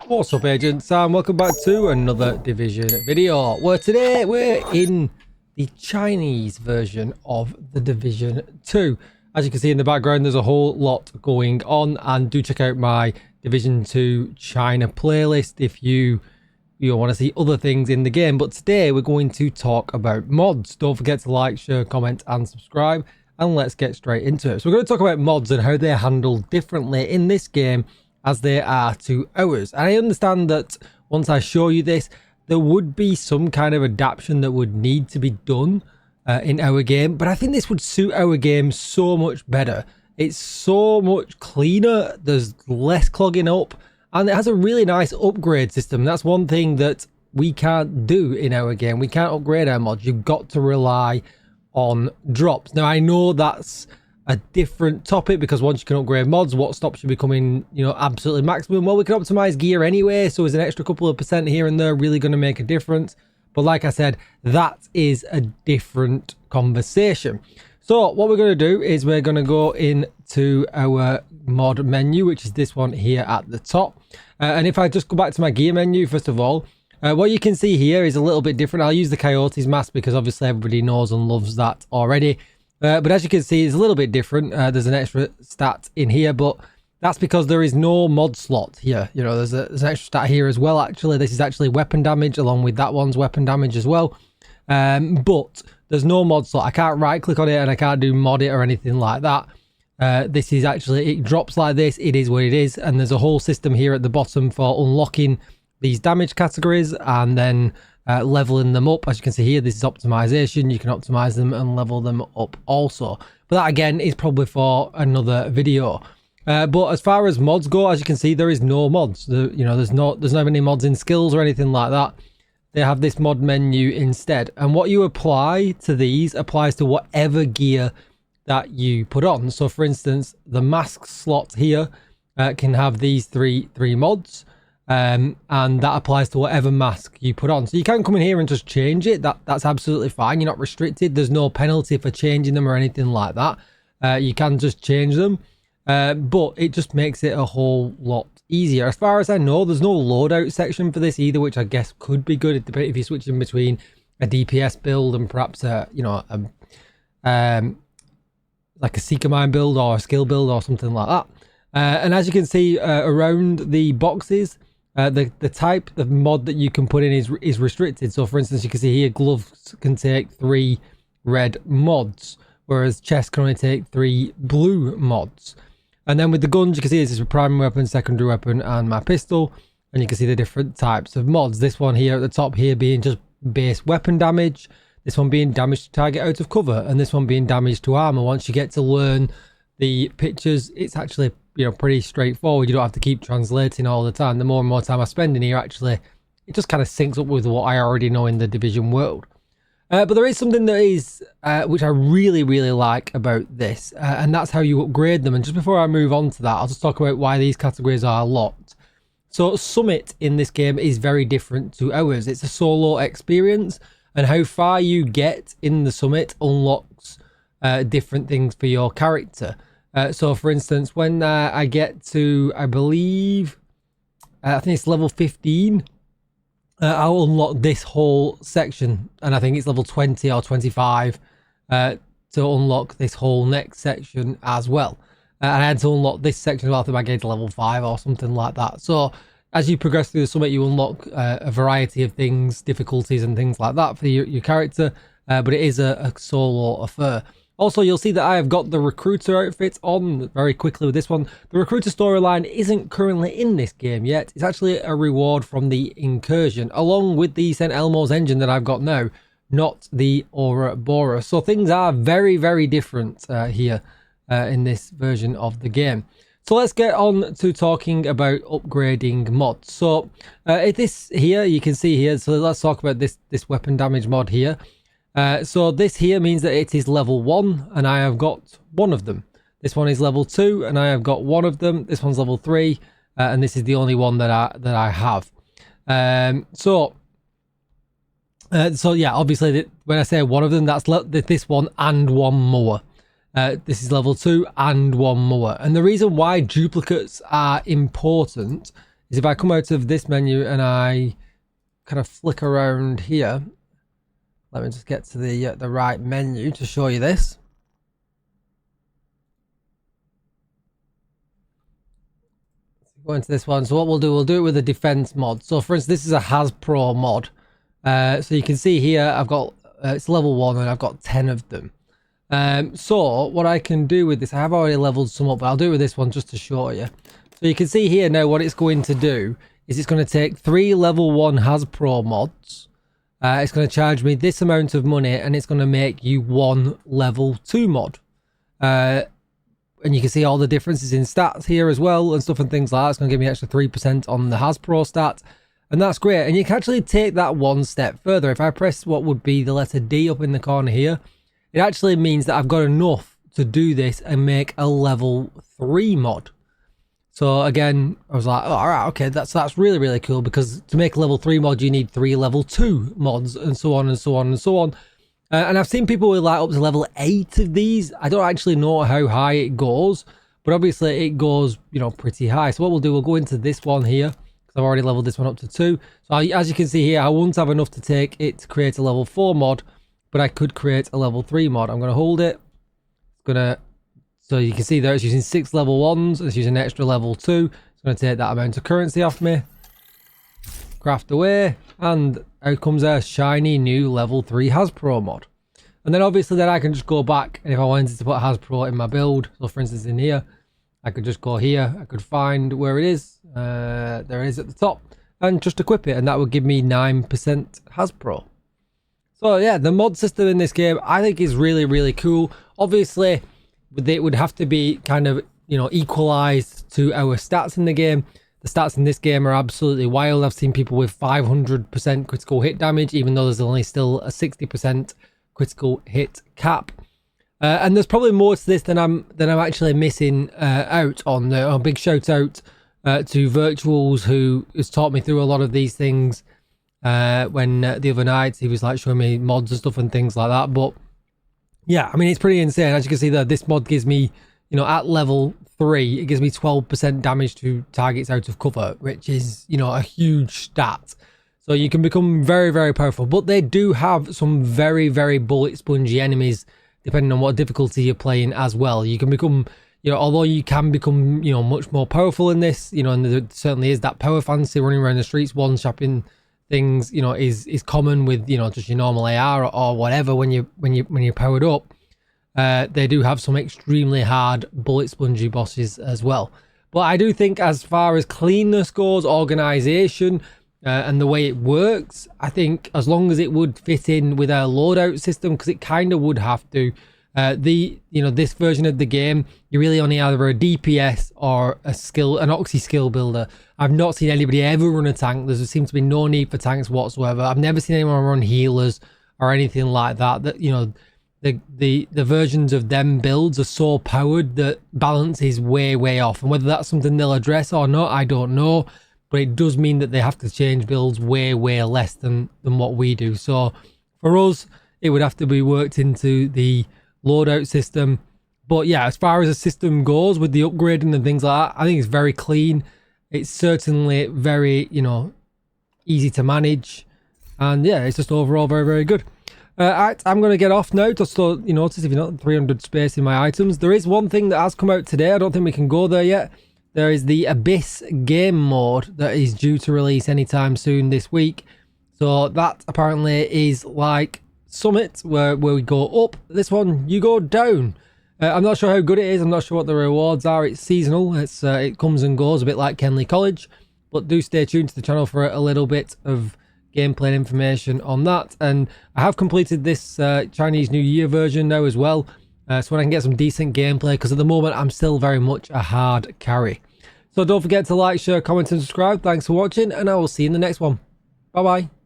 What's up, agents, and welcome back to another Division video, where today we're in the Chinese version of the Division 2. As you can see in the background, there's a whole lot going on, and do check out my Division 2 China playlist if you want to see other things in the game. But today we're going to talk about mods. Don't forget to like, share, comment and subscribe, and let's get straight into it. So we're going to talk about mods and how they're handled differently in this game as they are to ours. I understand that once I show you this, there would be some kind of adaptation that would need to be done in our game, but I think this would suit our game so much better. It's so much cleaner, there's less clogging up, and it has a really nice upgrade system. That's one thing that we can't do in our game. We can't upgrade our mods. You've got to rely on drops. Now, I know that's a different topic, because once you can upgrade mods, what stops you becoming, absolutely maximum? Well, we can optimize gear anyway, so is an extra couple of percent here and there really going to make a difference? But like I said, that is a different conversation. So what we're going to do is we're going to go into our mod menu, which is this one here at the top. And if I just go back to my gear menu, first of all, what you can see here is a little bit different. I'll use the Coyotes mask because obviously everybody knows and loves that already. But as you can see, it's a little bit different. There's an extra stat in here, but that's because there is no mod slot here. There's an extra stat here as well. Actually, this is actually weapon damage, along with that one's weapon damage as well. But there's no mod slot. I can't right click on it and I can't do mod it or anything like that. This is actually, it drops like this. It is what it is. And there's a whole system here at the bottom for unlocking these damage categories and then leveling them up. As you can see here, this is optimization. You can optimize them and level them up also, but that again is probably for another video. But as far as mods go, as you can see, there is no mods. There's not any mods in skills or anything like that. They have this mod menu instead, and what you apply to these applies to whatever gear that you put on. So for instance, the mask slot here can have these three mods. And that applies to whatever mask you put on. So you can come in here and just change it. That's absolutely fine. You're not restricted. There's no penalty for changing them or anything like that. You can just change them. But it just makes it a whole lot easier. As far as I know, there's no loadout section for this either, which I guess could be good if you're switching between a DPS build and perhaps like a Seeker Mine build or a skill build or something like that. And as you can see around the boxes, the type of mod that you can put in is restricted. So for instance, you can see here gloves can take 3 red mods, whereas chest can only take 3 blue mods. And then with the guns, you can see this is a primary weapon, secondary weapon and my pistol, and you can see the different types of mods. This one here at the top here being just base weapon damage, this one being damage to target out of cover, and this one being damage to armor. Once you get to learn the pictures, it's actually pretty straightforward. You don't have to keep translating all the time. The more and more time I spend in here, actually, it just kind of syncs up with what I already know in the Division world. But there is something that is, which I really, really like about this, and that's how you upgrade them. And just before I move on to that, I'll just talk about why these categories are locked. So Summit in this game is very different to ours. It's a solo experience, and how far you get in the Summit unlocks different things for your character. So for instance, when I get to, I believe, I think it's level 15, I'll unlock this whole section, and I think it's level 20 or 25 to unlock this whole next section as well. And I had to unlock this section as well. I think I get to level 5 or something like that. So as you progress through the summit, you unlock a variety of things, difficulties and things like that for your character, but it is a solo affair. Also, you'll see that I have got the recruiter outfit on very quickly with this one. The recruiter storyline isn't currently in this game yet. It's actually a reward from the incursion, along with the St. Elmo's engine that I've got now, not the Aura Bora. So things are very, very different here in this version of the game. So let's get on to talking about upgrading mods. So this here, you can see here, so let's talk about this weapon damage mod here. So this here means that it is level 1 and I have got one of them. This one is level 2 and I have got one of them. This one's level 3 and this is the only one that I have. So yeah, obviously when I say one of them, that's this one and one more. This is level 2 and one more. And the reason why duplicates are important is if I come out of this menu and I kind of flick around here. Let me just get to the right menu to show you this. Go into this one. So what we'll do it with a defense mod. So for instance, this is a Hasbro mod. So you can see here, I've got, it's level 1 and I've got 10 of them. So what I can do with this, I have already leveled some up, but I'll do it with this one just to show you. So you can see here now what it's going to do is it's going to take 3 level 1 Hasbro mods. It's going to charge me this amount of money and it's going to make you 1 level 2 mod. And you can see all the differences in stats here as well and stuff and things like that. It's going to give me extra 3% on the Hasbro stat. And that's great. And you can actually take that one step further. If I press what would be the letter D up in the corner here, it actually means that I've got enough to do this and make a level 3 mod. So again, I was like, oh, all right, okay, that's really, really cool, because to make a level 3 mod, you need 3 level 2 mods and so on and so on and so on. And I've seen people with like up to level 8 of these. I don't actually know how high it goes, but obviously it goes, you know, pretty high. So what we'll do, we'll go into this one here, because I've already leveled this one up to 2. So as you can see here, I won't have enough to take it to create a level 4 mod, but I could create a level 3 mod. I'm going to hold it. It's going to, so you can see there it's using 6 level 1s. It's using an extra level 2. It's going to take that amount of currency off me. Craft away, and out comes a shiny new level 3 Hasbro mod. And then obviously then I can just go back, and if I wanted to put Hasbro in my build, so for instance in here, I could just go here, I could find where it is, there it is at the top, and just equip it, and that would give me 9% Hasbro. So yeah, the mod system in this game I think is really, really cool. Obviously it would have to be kind of, you know, equalized to our stats in the game. The stats in this game are absolutely wild. I've seen people with 500% critical hit damage, even though there's only still a 60% critical hit cap. And there's probably more to this than I'm actually missing out on. A big shout out to Virtuals, who has taught me through a lot of these things. When the other night he was like showing me mods and stuff and things like that. But yeah, I mean, it's pretty insane. As you can see there, this mod gives me, you know, at level 3, it gives me 12% damage to targets out of cover, which is, you know, a huge stat. So you can become very, very powerful. But they do have some very, very bullet spongy enemies, depending on what difficulty you're playing as well. You can become, you know, although you can become, you know, much more powerful in this, you know, and there certainly is that power fantasy running around the streets, one-shopping things, you know, is common with, you know, just your normal AR or whatever when you're powered up. They do have some extremely hard bullet spongy bosses as well. But I do think as far as cleanness goes, organization, and the way it works, I think as long as it would fit in with our loadout system, because it kind of would have to. This version of the game, you're really only either a DPS or an Oxy skill builder. I've not seen anybody ever run a tank. There seems to be no need for tanks whatsoever. I've never seen anyone run healers or anything like that. That, you know, the versions of them builds are so powered that balance is way off. And whether that's something they'll address or not, I don't know. But it does mean that they have to change builds way less than what we do. So for us, it would have to be worked into the loadout system. But yeah, as far as the system goes with the upgrading and things like that, I think it's very clean. It's certainly very, you know, easy to manage. And yeah, it's just overall very good. Alright, I'm going to get off now. Just so you notice, if you're not 300 space in my items, there is one thing that has come out today. I don't think we can go there yet. There is the Abyss game mode that is due to release anytime soon this week. So that apparently is like Summit, where we go up. This one, you go down. I'm not sure how good it is. I'm not sure what the rewards are. It's seasonal. It comes and goes, a bit like Kenley College. But do stay tuned to the channel for a little bit of gameplay information on that. And I have completed this Chinese New Year version now as well. So when I can get some decent gameplay, because at the moment I'm still very much a hard carry. So don't forget to like, share, comment and subscribe. Thanks for watching, and I will see you in the next one. Bye bye.